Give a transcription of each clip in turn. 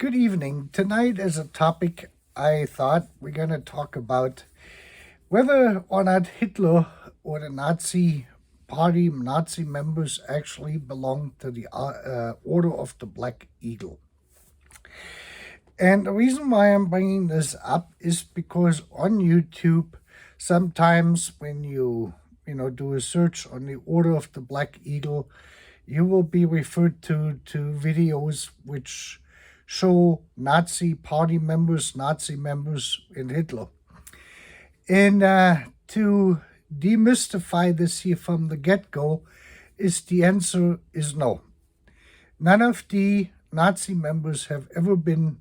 Good evening. Tonight, as a topic, I thought we're going to talk about whether or not Hitler or the Nazi Party, Nazi members actually belonged to the Order of the Black Eagle. And the reason why I'm bringing this up is because on YouTube, sometimes when you do a search on the Order of the Black Eagle, you will be referred to videos which show Nazi party members, Nazi members, and Hitler. And to demystify this here from the get-go, the answer is no. None of the Nazi members have ever been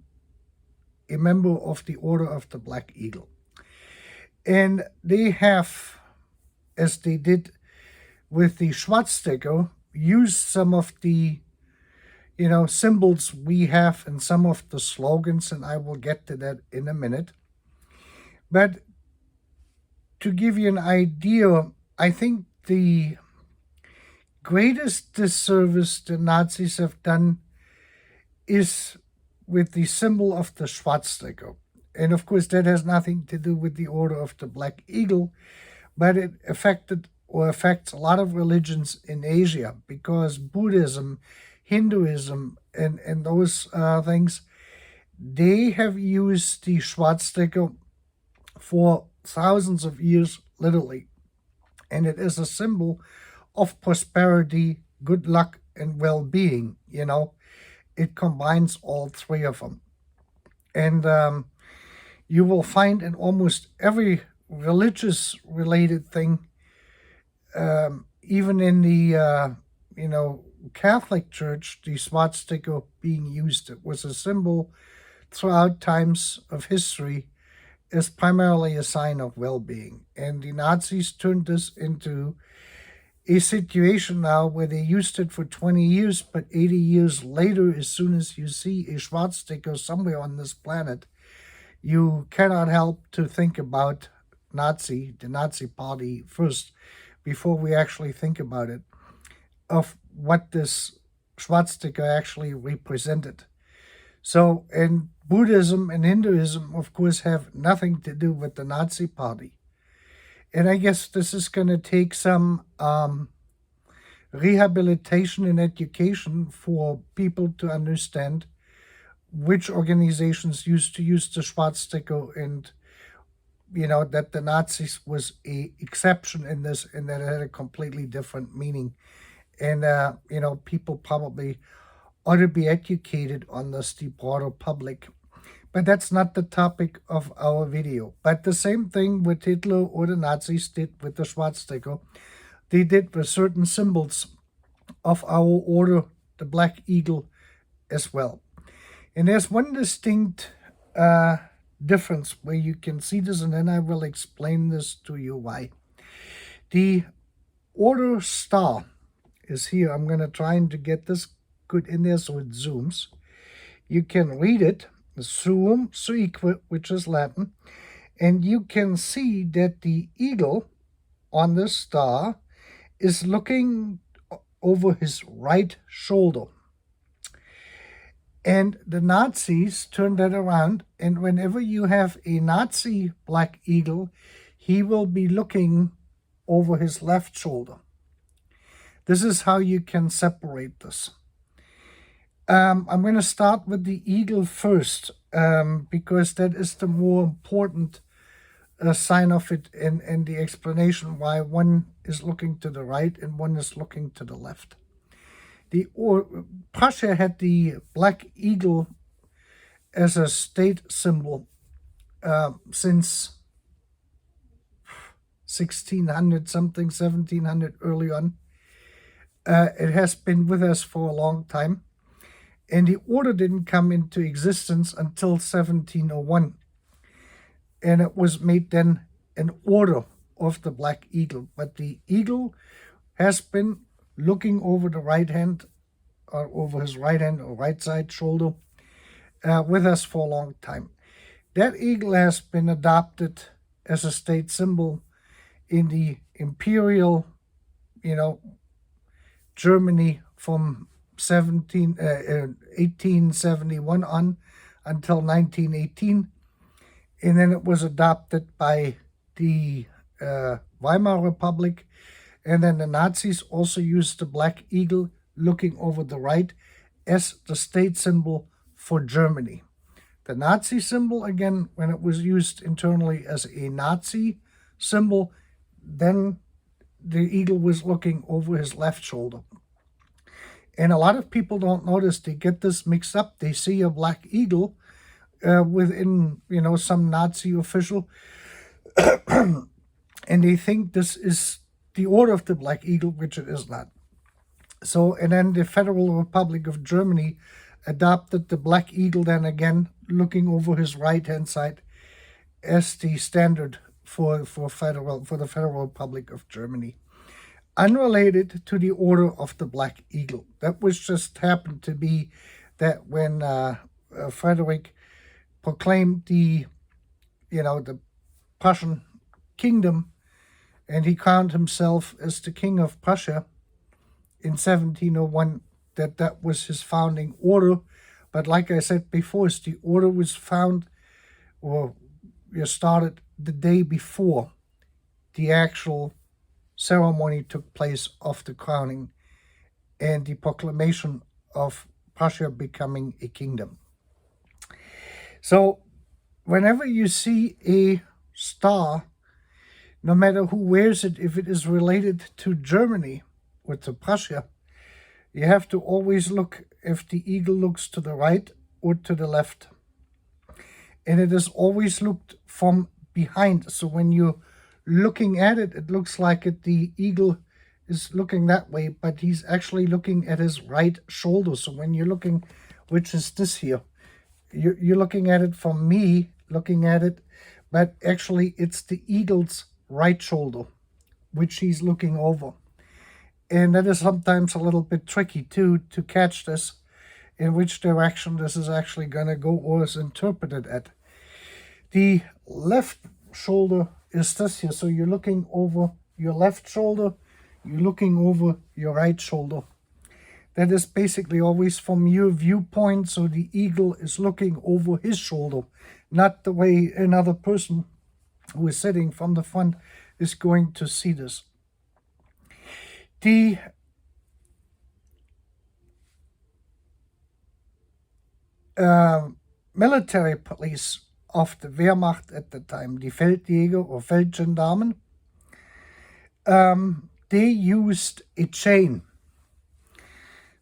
a member of the Order of the Black Eagle. And they have, as they did with the swastika, used some of the symbols we have and some of the slogans, and I will get to that in a minute. But to give you an idea, I think the greatest disservice the Nazis have done is with the symbol of the swastika. And of course, that has nothing to do with the Order of the Black Eagle, but it affects a lot of religions in Asia, because Buddhism, Hinduism, and those things, they have used the swastika for thousands of years, literally. And it is a symbol of prosperity, good luck, and well-being. It combines all three of them. And you will find in almost every religious-related thing, even in the, Catholic Church, the swastika being used. It was a symbol throughout times of history as primarily a sign of well-being. And the Nazis turned this into a situation now where they used it for 20 years, but 80 years later, as soon as you see a swastika somewhere on this planet, you cannot help to think about the Nazi Party first, before we actually think about it, of what this swastika actually represented. So, and Buddhism and Hinduism, of course, have nothing to do with the Nazi Party. And I guess this is going to take some rehabilitation and education for people to understand which organizations used to use the swastika, and that the Nazis was a exception in this, and that it had a completely different meaning. And people probably ought to be educated on this, the broader public. But that's not the topic of our video. But the same thing with Hitler or the Nazis did with the swastika. They did with certain symbols of our order, the Black Eagle, as well. And there's one distinct difference where you can see this, and then I will explain this to you why. The order star is here. I'm going to try to get this good in there so it zooms. You can read it, sum suique, which is Latin, and you can see that the eagle on the star is looking over his right shoulder. And the Nazis turned that around, and whenever you have a Nazi Black Eagle, he will be looking over his left shoulder. This is how you can separate this. I'm going to start with the eagle first, because that is the more important sign of it, and the explanation why one is looking to the right and one is looking to the left. Prussia had the Black Eagle as a state symbol since 1600 something, 1700, early on. It has been with us for a long time, and the order didn't come into existence until 1701, and it was made then an order of the Black Eagle. But the eagle has been looking over the right hand, or over his right hand or right side shoulder, with us for a long time. That eagle has been adopted as a state symbol in the imperial, Germany from 1871 on until 1918. And then it was adopted by the Weimar Republic. And then the Nazis also used the black eagle looking over the right as the state symbol for Germany. The Nazi symbol, again, when it was used internally as a Nazi symbol, then the eagle was looking over his left shoulder. And a lot of people don't notice. They get this mixed up. They see a black eagle within, some Nazi official, and they think this is the Order of the Black Eagle, which it is not. So, and then the Federal Republic of Germany adopted the black eagle then again, looking over his right-hand side, as the standard for the Federal Republic of Germany. Unrelated to the Order of the Black Eagle. That was just happened to be that when Frederick proclaimed the Prussian kingdom, and he crowned himself as the King of Prussia in 1701, that was his founding order. But like I said before, the order was started the day before the actual ceremony took place of the crowning and the proclamation of Prussia becoming a kingdom. So whenever you see a star, no matter who wears it, if it is related to Germany or to Prussia, you have to always look if the eagle looks to the right or to the left. And it is always looked from behind. So when you're looking at it, it looks like the eagle is looking that way, but he's actually looking at his right shoulder. So when you're looking, which is this here, you're looking at it from me looking at it, but actually it's the eagle's right shoulder, which he's looking over. And that is sometimes a little bit tricky too, to catch this, in which direction this is actually going to go or is interpreted at. The left shoulder is this here. So you're looking over your left shoulder, you're looking over your right shoulder. That is basically always from your viewpoint. So the eagle is looking over his shoulder, not the way another person who is sitting from the front is going to see this. The military police of the Wehrmacht at the time, the Feldjäger or Feldgendarmen, they used a chain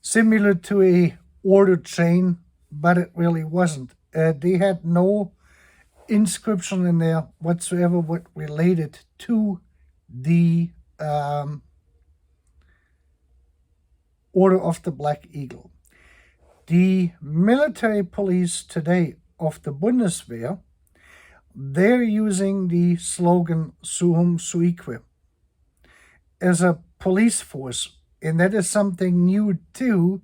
similar to a order chain, but it really wasn't. They had no inscription in there whatsoever what related to the Order of the Black Eagle. The military police today of the Bundeswehr, they're using the slogan Suum Suique as a police force. And that is something new too,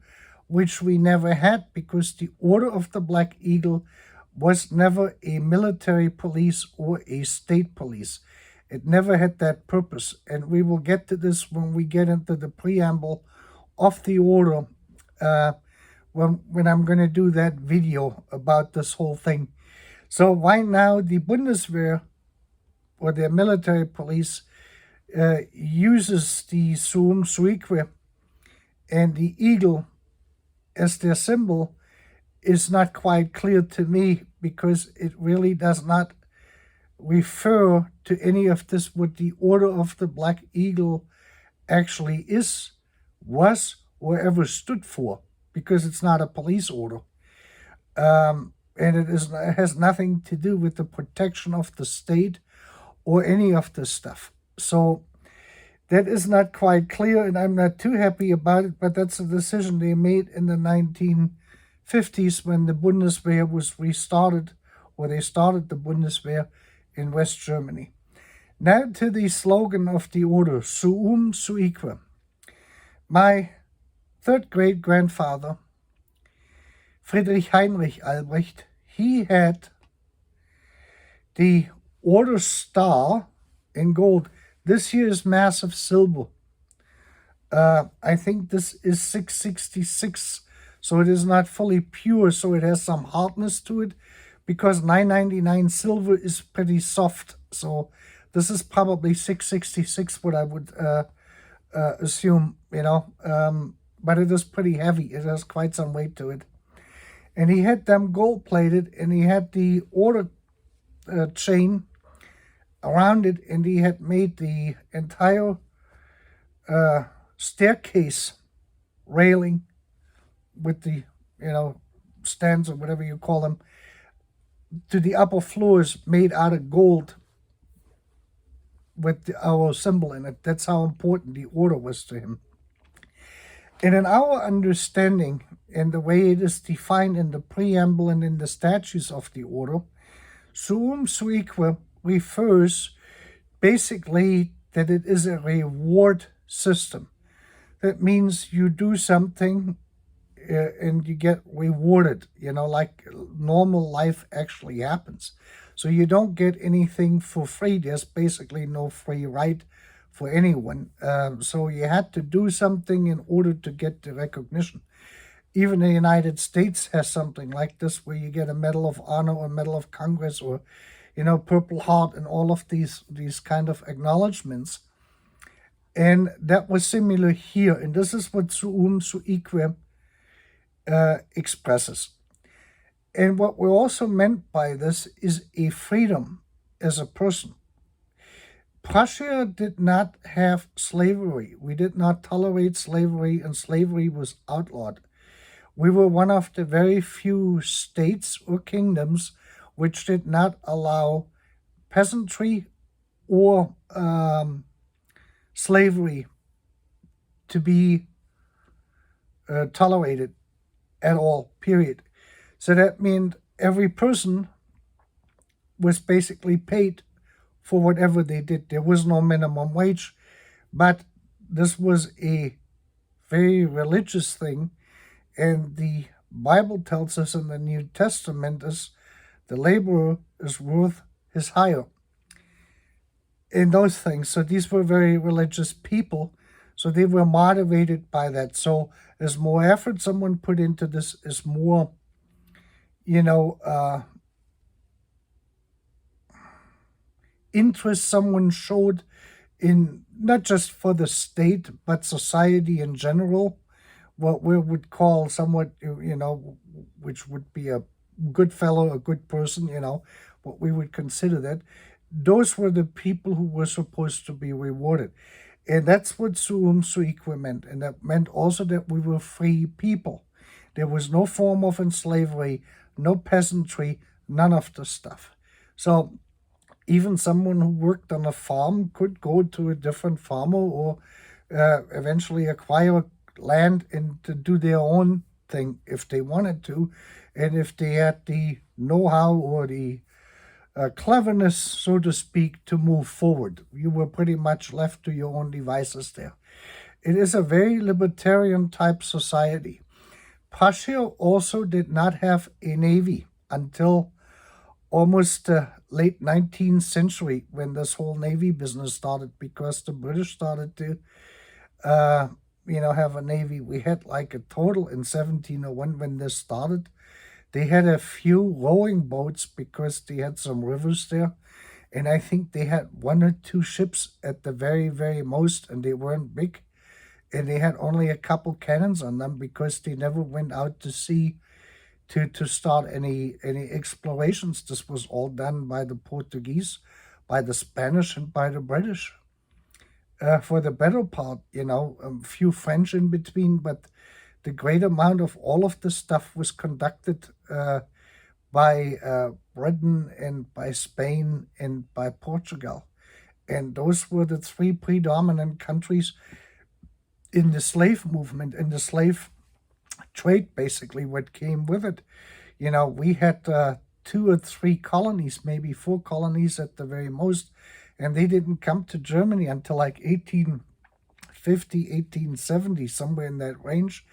which we never had, because the Order of the Black Eagle was never a military police or a state police. It never had that purpose. And we will get to this when we get into the preamble of the order, when I'm going to do that video about this whole thing. So right now, the Bundeswehr, or their military police, uses the Suum Suique, and the eagle as their symbol is not quite clear to me, because it really does not refer to any of this, what the Order of the Black Eagle actually is, was, or ever stood for, because it's not a police order. And it has nothing to do with the protection of the state or any of this stuff. So that is not quite clear, and I'm not too happy about it, but that's a decision they made in the 1950s when the Bundeswehr was restarted, or they started the Bundeswehr in West Germany. Now to the slogan of the order, Suum Suique. My third great-grandfather, Friedrich Heinrich Albrecht, he had the order star in gold. This here is massive silver. I think this is 666, so it is not fully pure, so it has some hardness to it, because 999 silver is pretty soft. So this is probably 666, what I would assume, but it is pretty heavy. It has quite some weight to it. And he had them gold plated, and he had the order chain around it, and he had made the entire staircase railing with the, stands or whatever you call them, to the upper floors made out of gold with our symbol in it. That's how important the order was to him. And in our understanding, and the way it is defined in the preamble and in the statutes of the order, suum suique refers basically that it is a reward system. That means you do something and you get rewarded, like normal life actually happens. So you don't get anything for free. There's basically no free ride for anyone. So you had to do something in order to get the recognition. Even the United States has something like this, where you get a Medal of Honor or Medal of Congress or, Purple Heart and all of these kind of acknowledgments. And that was similar here. And this is what suum suique expresses. And what we also meant by this is a freedom as a person. Prussia did not have slavery. We did not tolerate slavery, and slavery was outlawed. We were one of the very few states or kingdoms which did not allow peasantry or slavery to be tolerated at all, period. So that meant every person was basically paid for whatever they did. There was no minimum wage, but this was a very religious thing. And the Bible tells us in the New Testament is the laborer is worth his hire. In those things. So these were very religious people. So they were motivated by that. So as more effort someone put into this, as more, interest someone showed in not just for the state, but society in general, what we would call somewhat, which would be a good fellow, a good person, what we would consider that. Those were the people who were supposed to be rewarded. And that's what suum suique meant. And that meant also that we were free people. There was no form of slavery, no peasantry, none of the stuff. So even someone who worked on a farm could go to a different farmer or eventually acquire land and to do their own thing if they wanted to. And if they had the know-how or the cleverness, so to speak, to move forward. You were pretty much left to your own devices there. It is a very libertarian type society. Prussia also did not have a navy until almost the late 19th century when this whole navy business started, because the British started to, have a navy. We had like a total in 1701 when this started. They had a few rowing boats because they had some rivers there. And I think they had one or two ships at the very, very most, and they weren't big. And they had only a couple cannons on them because they never went out to sea to start any explorations. This was all done by the Portuguese, by the Spanish, and by the British. For the better part, a few French in between, but the great amount of all of the stuff was conducted by Britain and by Spain and by Portugal. And those were the three predominant countries in the slave movement, in the slave trade, basically, what came with it. We had 2 or 3 colonies, maybe 4 colonies at the very most, and they didn't come to Germany until like 1850, 1870, somewhere in that range.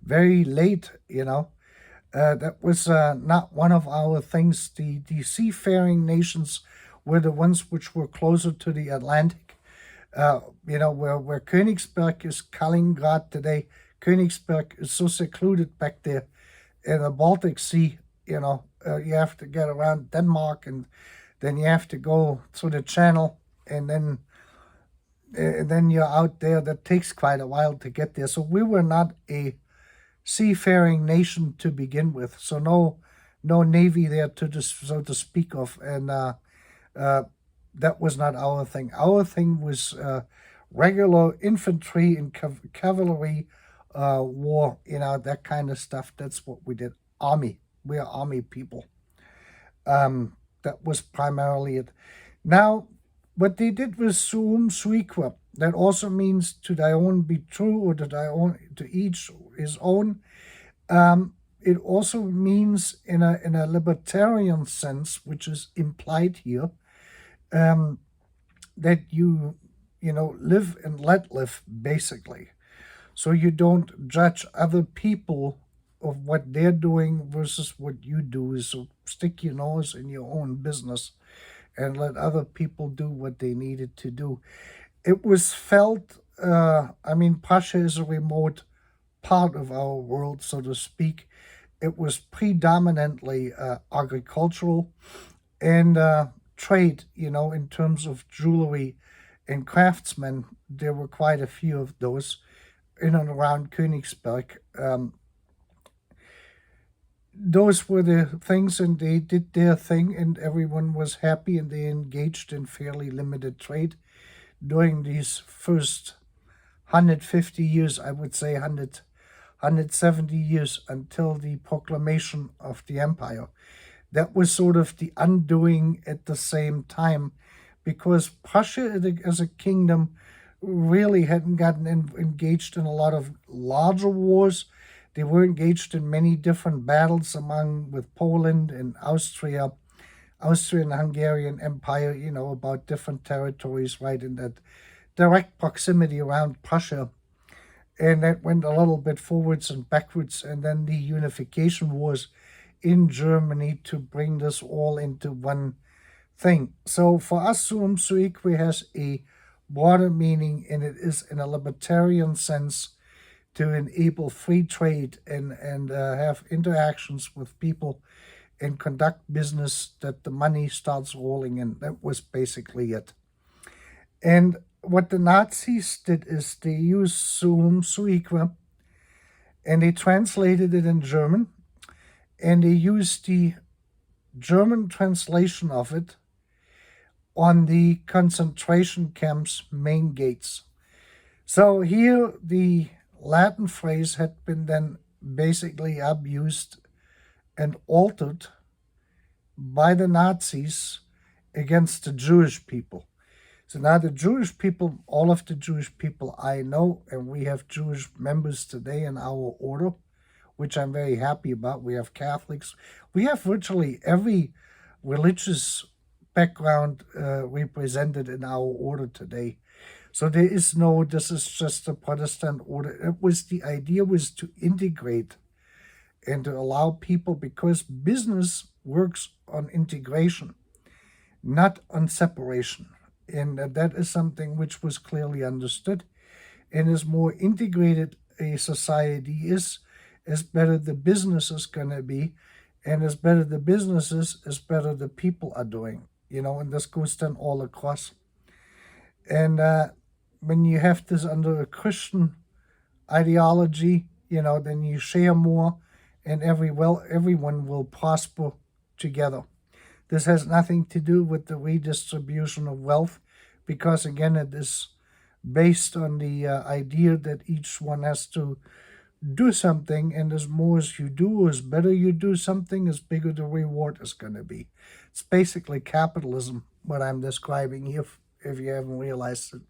Very late, that was not one of our things. The seafaring nations were the ones which were closer to the Atlantic. where Königsberg is Kaliningrad today. Königsberg is so secluded back there in the Baltic Sea. You have to get around Denmark, and then you have to go through the channel, and then you're out there. That takes quite a while to get there. So we were not a seafaring nation to begin with. So no navy there so to speak of, and that was not our thing. Our thing was regular infantry and cavalry war, that kind of stuff. That's what we did. Army. We are army people. That was primarily it. Now, what they did was suum suique. That also means to thy own be true, or to each his own. It also means in a libertarian sense, which is implied here, that you live and let live, basically. So you don't judge other people of what they're doing versus what you do. So stick your nose in your own business and let other people do what they needed to do. It was felt, Prussia is a remote part of our world, so to speak. It was predominantly agricultural and trade, in terms of jewelry and craftsmen. There were quite a few of those in and around Königsberg. Those were the things, and they did their thing, and everyone was happy, and they engaged in fairly limited trade during these first 150 years, I would say 170 years, until the proclamation of the empire. That was sort of the undoing at the same time, because Prussia as a kingdom really hadn't gotten engaged in a lot of larger wars. They were engaged in many different battles with Poland and Austria, Austrian-Hungarian Empire, about different territories right in that direct proximity around Prussia. And that went a little bit forwards and backwards, and then the unification wars in Germany to bring this all into one thing. So for us, suum suique has a broader meaning, and it is in a libertarian sense to enable free trade and have interactions with people and conduct business that the money starts rolling in. That was basically it. And what the Nazis did is they used suum suique, and they translated it in German, and they used the German translation of it on the concentration camps' main gates. So here the Latin phrase had been then basically abused and altered by the Nazis against the Jewish people. So now the Jewish people, all of the Jewish people I know, and we have Jewish members today in our order, which I'm very happy about. We have Catholics. We have virtually every religious background represented in our order today. So this is just a Protestant order. The idea was to integrate and to allow people, because business works on integration, not on separation. And that is something which was clearly understood. And as more integrated a society is, as better the business is going to be. And as better the business is, as better the people are doing. And this goes then all across. And when you have this under a Christian ideology, then you share more, and everyone will prosper together. This has nothing to do with the redistribution of wealth, because again, it is based on the idea that each one has to do something, and as more as you do, as better you do something, as bigger the reward is going to be. It's basically capitalism, what I'm describing here, if you haven't realized it.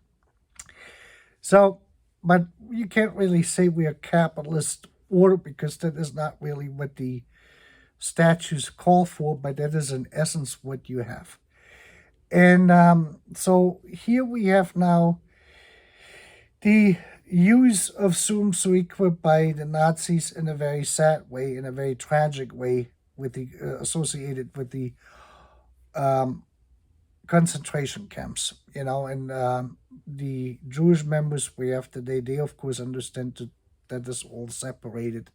So, but you can't really say we are capitalist order, because that is not really what the statutes call for, but that is in essence what you have. And so here we have now the use of suum suique by the Nazis in a very sad way, in a very tragic way, with the associated with the concentration camps, and the Jewish members we have today, they of course understand that is all separated,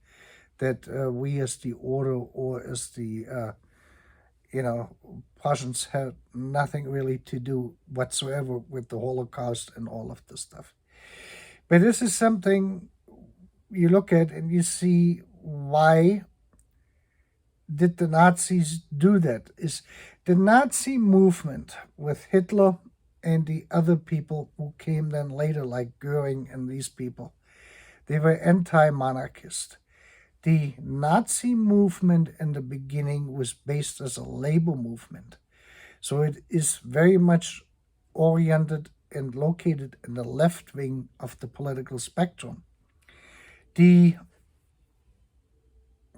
that we as the order or as the Prussians had nothing really to do whatsoever with the Holocaust and all of this stuff. But this is something you look at and you see, why did the Nazis do that? Is the Nazi movement with Hitler and the other people who came then later, like Goering and these people, they were anti-monarchist. The Nazi movement in the beginning was based as a labor movement. So it is very much oriented and located in the left wing of the political spectrum. The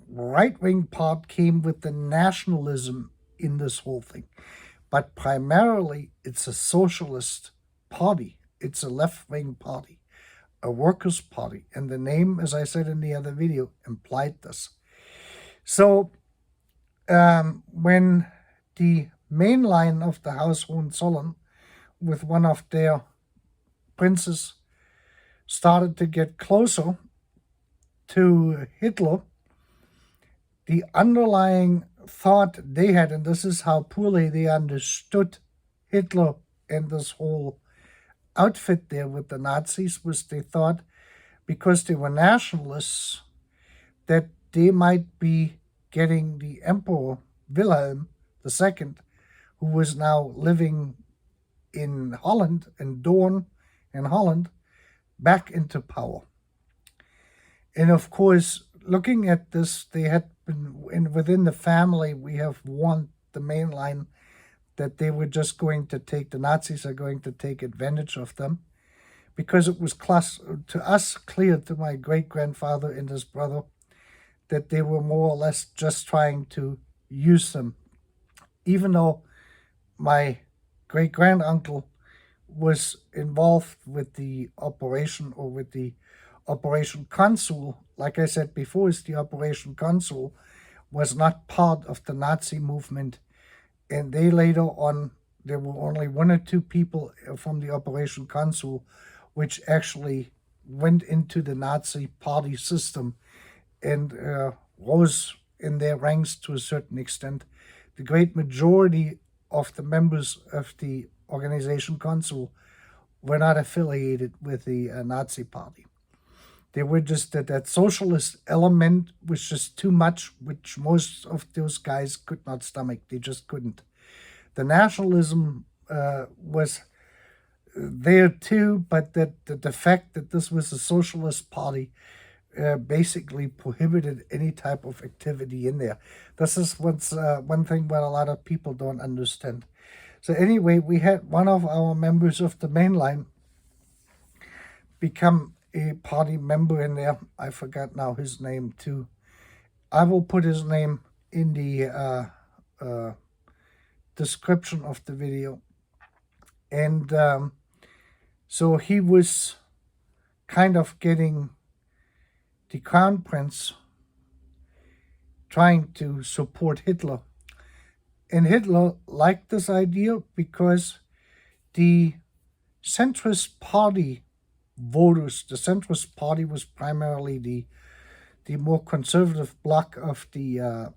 right-wing part came with the nationalism in this whole thing. But primarily, it's a socialist party. It's a left-wing party, a workers' party. And the name, as I said in the other video, implied this. So when the main line of the House Hohenzollern, with one of their princes, started to get closer to Hitler, the underlying thought they had, and this is how poorly they understood Hitler and this whole outfit there with the Nazis, was they thought, because they were nationalists, that they might be getting the Emperor Wilhelm II, who was now living in Holland, in Doorn in Holland, back into power. And of course, looking at this, they had been, within the family, we have warned the main line that they were just going to take, the Nazis are going to take advantage of them, because it was to us clear, to my great-grandfather and his brother, that they were more or less just trying to use them. Even though my great-granduncle was involved with the operation, or with the Operation Consul, like I said before, is the Operation Consul was not part of the Nazi movement. And they later on, there were only one or two people from the Operation Consul which actually went into the Nazi party system and rose in their ranks to a certain extent. The great majority of the members of the Organization Consul were not affiliated with the Nazi party. They were just that socialist element was just too much, which most of those guys could not stomach. They just couldn't. The nationalism was there too, but that the fact that this was a socialist party basically prohibited any type of activity in there. This is what's one thing that a lot of people don't understand. So anyway, we had one of our members of the main line become a party member in there. I forgot now his name too. I will put his name in the description of the video. And so he was kind of getting the crown prince trying to support Hitler. And Hitler liked this idea because the centrist party voters, the centrist party was primarily the more conservative bloc of the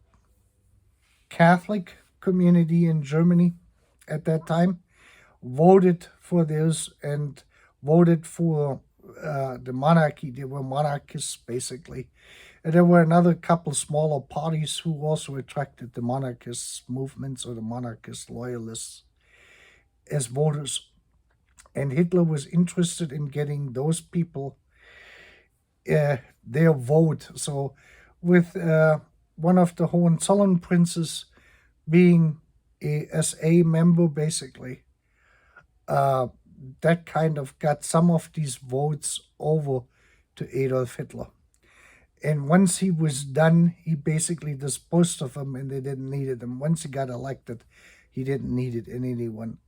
Catholic community in Germany at that time, voted for this and voted for the monarchy. They were monarchists, basically. And there were another couple smaller parties who also attracted the monarchist movements or the monarchist loyalists as voters. And Hitler was interested in getting those people their vote. So with one of the Hohenzollern princes being a SA member, basically, that kind of got some of these votes over to Adolf Hitler. And once he was done, he basically disposed of them, and they didn't need it. And once he got elected, he didn't need it in anyone.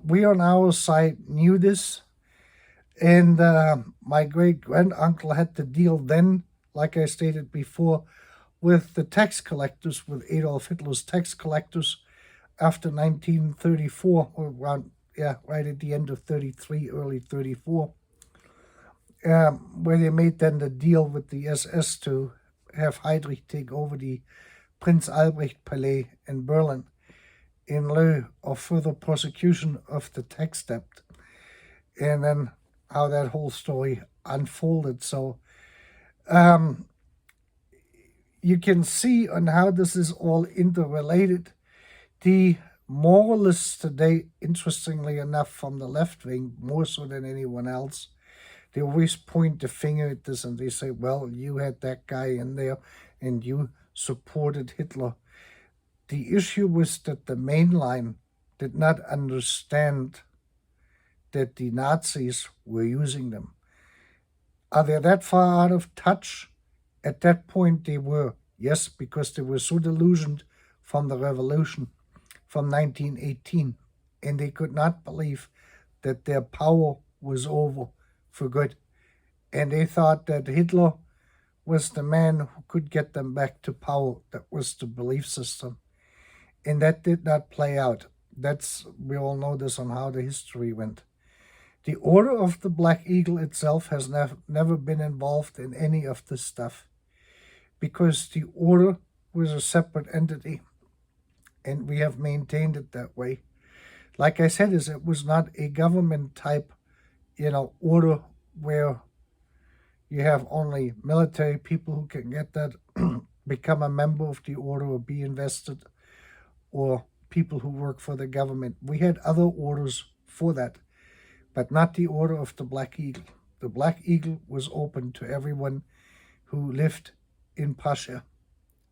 We on our side knew this, and my great-granduncle had to deal then, like I stated before, with the tax collectors, with Adolf Hitler's tax collectors, after 1934, or around, right at the end of 33, early 34, where they made then the deal with the SS to have Heinrich take over the Prince Albrecht Palais in Berlin in lieu of further prosecution of the tax debt. And then how that whole story unfolded. So you can see on how this is all interrelated. The moralists today, interestingly enough, from the left wing, more so than anyone else, they always point the finger at this and they say, well, you had that guy in there and you supported Hitler. The issue was that the mainline did not understand that the Nazis were using them. Are they that far out of touch? At that point they were, yes, because they were so delusioned from the revolution from 1918, and they could not believe that their power was over for good. And they thought that Hitler was the man who could get them back to power. That was the belief system. And that did not play out. We all know this on how the history went. The Order of the Black Eagle itself has never been involved in any of this stuff, because the order was a separate entity, and we have maintained it that way. Like I said, it was not a government type, order where you have only military people who can get that, become a member of the order or be invested, or people who work for the government. We had other orders for that, but not the Order of the Black Eagle. The Black Eagle was open to everyone who lived in Prussia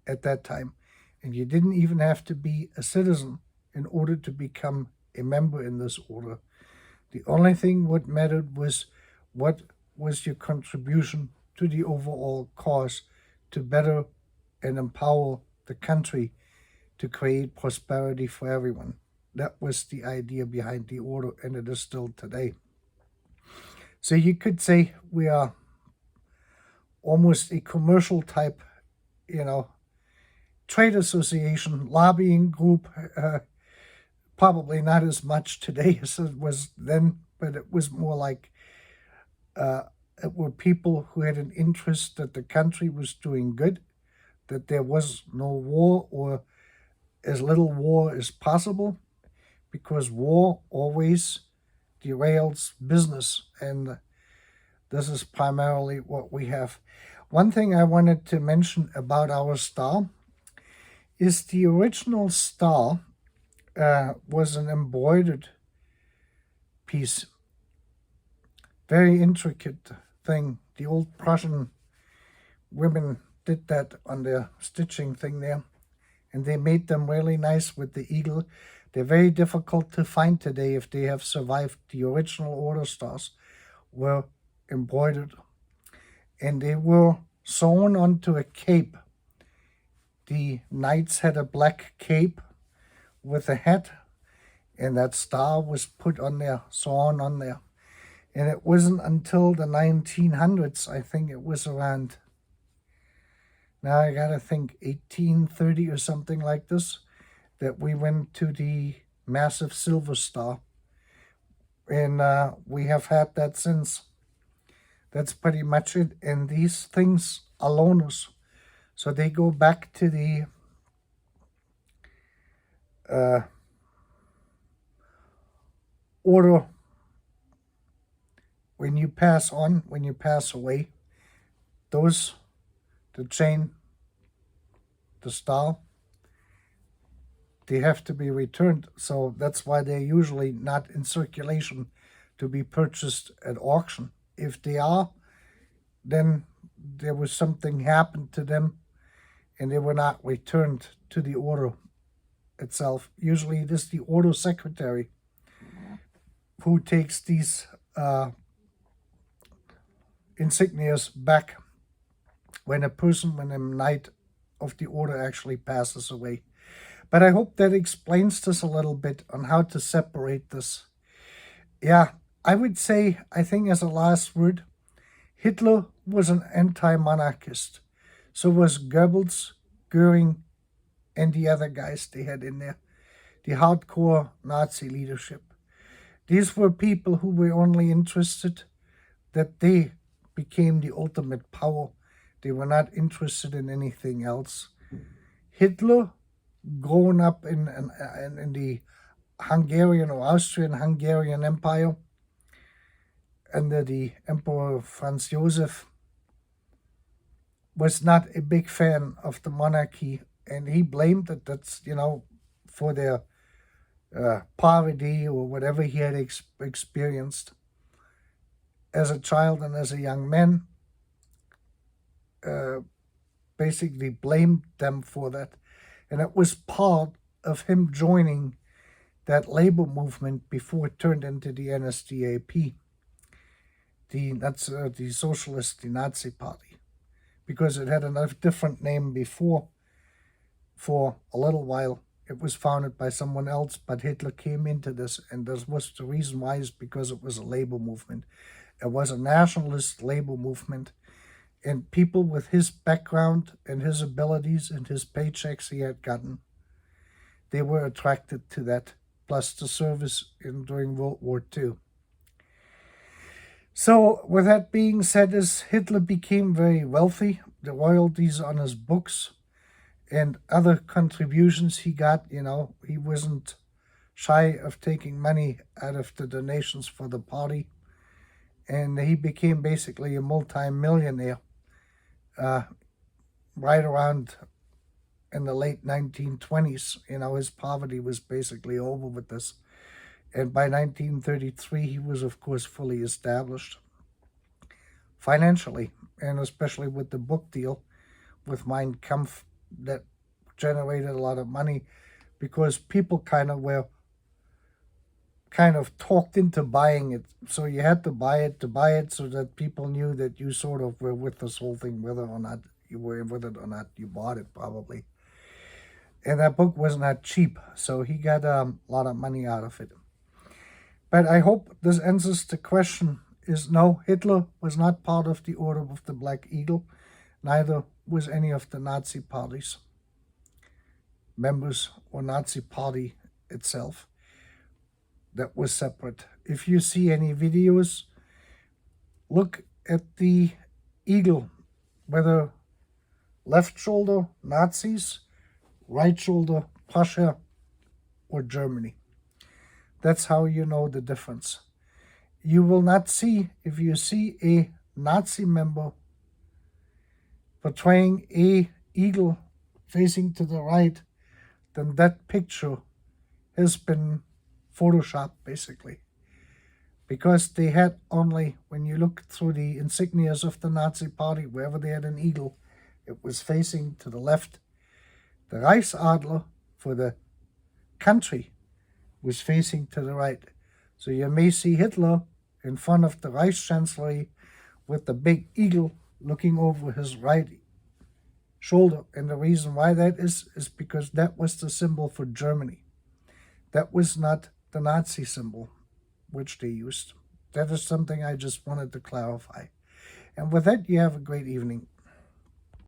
at that time. And you didn't even have to be a citizen in order to become a member in this order. The only thing what mattered was what was your contribution to the overall cause to better and empower the country to create prosperity for everyone. That was the idea behind the order, and it is still today. So you could say we are almost a commercial type, trade association, lobbying group. Probably not as much today as it was then, but it was more like it were people who had an interest that the country was doing good, that there was no war or as little war as possible, because war always derails business, and this is primarily what we have. One thing I wanted to mention about our star is the original star was an embroidered piece. Very intricate thing. The old Prussian women did that on their stitching thing there, and they made them really nice with the eagle. They're very difficult to find today if they have survived. The original order stars were embroidered, and they were sewn onto a cape. The knights had a black cape with a hat, and that star was put on there, sewn on there. And it wasn't until the 1900s, I think it was around, now I gotta think, 1830 or something like this, that we went to the massive silver star. And we have had that since. That's pretty much it. And these things are loners. So they go back to the order when you pass on, when you pass away. Those, the chain, the star, they have to be returned. So that's why they're usually not in circulation to be purchased at auction. If they are, then there was something happened to them and they were not returned to the order itself. Usually it is the order secretary who takes these insignias back when a knight of the order actually passes away. But I hope that explains this a little bit on how to separate this. Yeah, I would say, I think as a last word, Hitler was an anti-monarchist. So was Goebbels, Goering, and the other guys they had in there. the hardcore Nazi leadership. These were people who were only interested that they became the ultimate power. They were not interested in anything else. Hitler, grown up in the Hungarian or Austrian-Hungarian Empire under the Emperor Franz Joseph, was not a big fan of the monarchy, and he blamed it, for their poverty or whatever he had experienced as a child and as a young man. Basically blamed them for that. And it was part of him joining that labor movement before it turned into the NSDAP, the Socialist, the Nazi Party, because it had a different name before. For a little while, it was founded by someone else, but Hitler came into this, and this was the reason why, is because it was a labor movement. It was a nationalist labor movement, and people with his background and his abilities and his paychecks he had gotten, they were attracted to that, plus the service during World War II. So, with that being said, as Hitler became very wealthy, the royalties on his books and other contributions he got, he wasn't shy of taking money out of the donations for the party. And he became basically a multi-millionaire right around in the late 1920s. His poverty was basically over with this. And by 1933, he was, of course, fully established financially, and especially with the book deal with Mein Kampf that generated a lot of money, because people kind of talked into buying it. So you had to buy it so that people knew that you sort of were with this whole thing, whether or not you were with it or not, you bought it probably. And that book was not cheap, so he got a lot of money out of it. But I hope this answers the question. Is no, Hitler was not part of the Order of the Black Eagle, neither was any of the Nazi parties, members, or Nazi party itself. That was separate. If you see any videos, look at the eagle, whether left shoulder Nazis, right shoulder Prussia or Germany. That's how you know the difference. You will not see, if you see a Nazi member portraying a eagle facing to the right, then that picture has been photoshopped, basically. Because they had only, when you look through the insignias of the Nazi party, wherever they had an eagle, it was facing to the left. The Reichsadler for the country was facing to the right. So you may see Hitler in front of the Reichschancellery with the big eagle looking over his right shoulder. And the reason why that is because that was the symbol for Germany. That was not the Nazi symbol which they used. That is something I just wanted to clarify. And with that, you have a great evening.